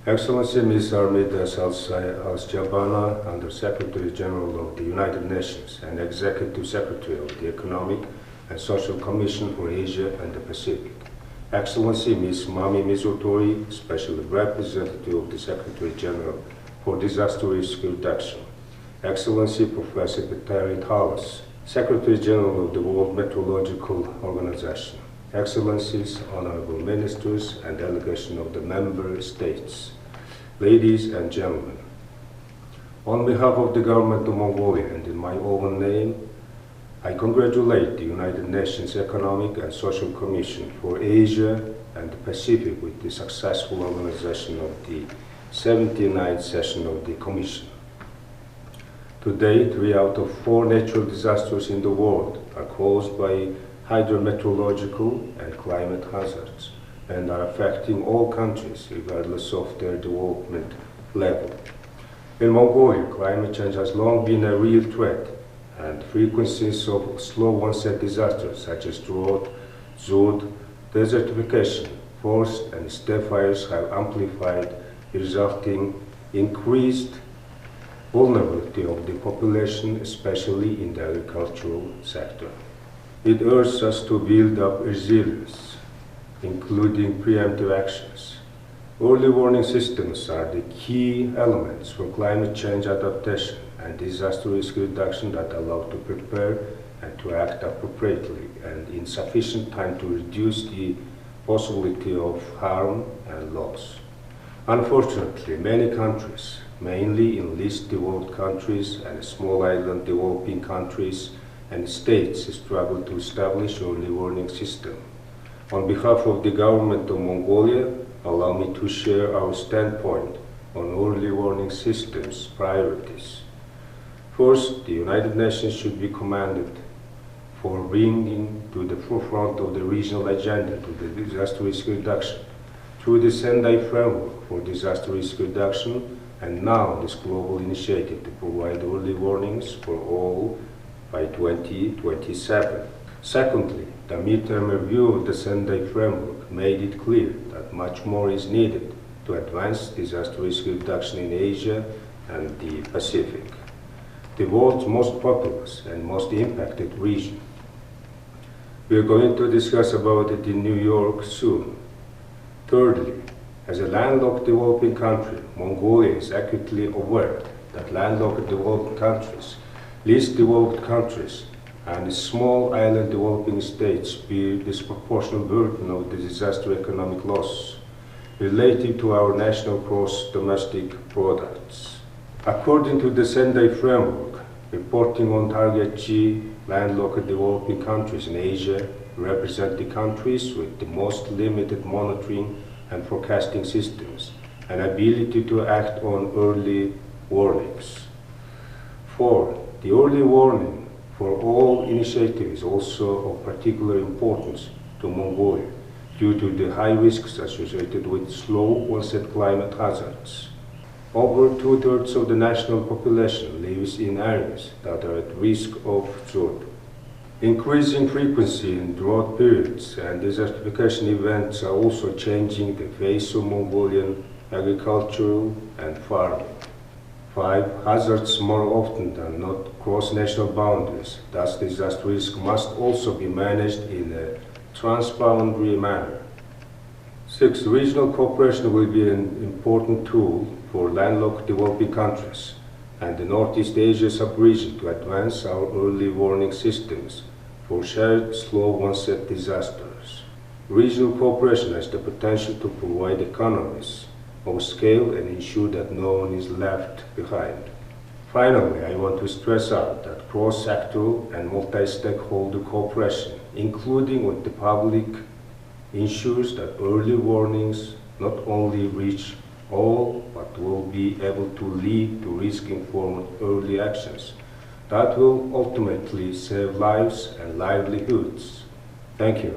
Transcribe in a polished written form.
Excellency Ms. Armida Salsjabana, Under Secretary General of the United Nations and Executive Secretary of the Economic and Social Commission for Asia and the Pacific. Excellency Ms. Mami Mizutori, Special Representative of the Secretary General for Disaster Risk Reduction. Excellency Professor Petteri Taalas, Secretary General of the World Meteorological Organization. Excellencies, Honorable Ministers, and delegation of the Member States. Ladies and gentlemen, on behalf of the Government of Mongolia and in my own name, I congratulate the United Nations Economic and Social Commission for Asia and the Pacific with the successful organization of the 79th session of the Commission. Today, 3 out of 4 natural disasters in the world are caused by hydrometeorological and climate hazards and are affecting all countries regardless of their development level. In Mongolia, climate change has long been a real threat, and frequencies of slow onset disasters such as drought, zoot, desertification, forest and steppe fires have amplified, resulting increased vulnerability of the population, especially in the agricultural sector. It urges us to build up resilience, including preemptive actions. Early warning systems are the key elements for climate change adaptation and disaster risk reduction that allow to prepare and to act appropriately and in sufficient time to reduce the possibility of harm and loss. Unfortunately, many countries, mainly in least developed countries and small island developing countries and states, struggle to establish early warning system. On behalf of the Government of Mongolia, allow me to share our standpoint on early warning systems priorities. First, the United Nations should be commended for bringing to the forefront of the regional agenda to the disaster risk reduction through the Sendai Framework for Disaster Risk Reduction and now this global initiative to provide early warnings for all by 2027. Secondly, the midterm review of the Sendai Framework made it clear that much more is needed to advance disaster risk reduction in Asia and the Pacific, the world's most populous and most impacted region. We are going to discuss about it in New York soon. Thirdly, as a landlocked developing country, Mongolia is acutely aware that landlocked developed countries, least developed countries, and small island developing states bear disproportionate burden of the disaster economic loss relative to our national gross domestic products. According to the Sendai Framework, reporting on Target G landlocked developing countries in Asia represent the countries with the most limited monitoring and forecasting systems and ability to act on early warnings. 4. The early warning for all initiative is also of particular importance to Mongolia due to the high risks associated with slow onset climate hazards. Over 2/3 of the national population lives in areas that are at risk of drought. Increasing frequency in drought periods and desertification events are also changing the face of Mongolian agriculture and farming. 5. Hazards more often than not cross national boundaries, thus disaster risk must also be managed in a transboundary manner. 6. Regional cooperation will be an important tool for landlocked developing countries and the Northeast Asia sub-region to advance our early warning systems for shared slow onset disasters. Regional cooperation has the potential to provide economies of scale and ensure that no one is left behind. Finally, I want to stress out that cross-sectoral and multi-stakeholder cooperation, including with the public, ensures that early warnings not only reach all, but will be able to lead to risk-informed early actions that will ultimately save lives and livelihoods. Thank you.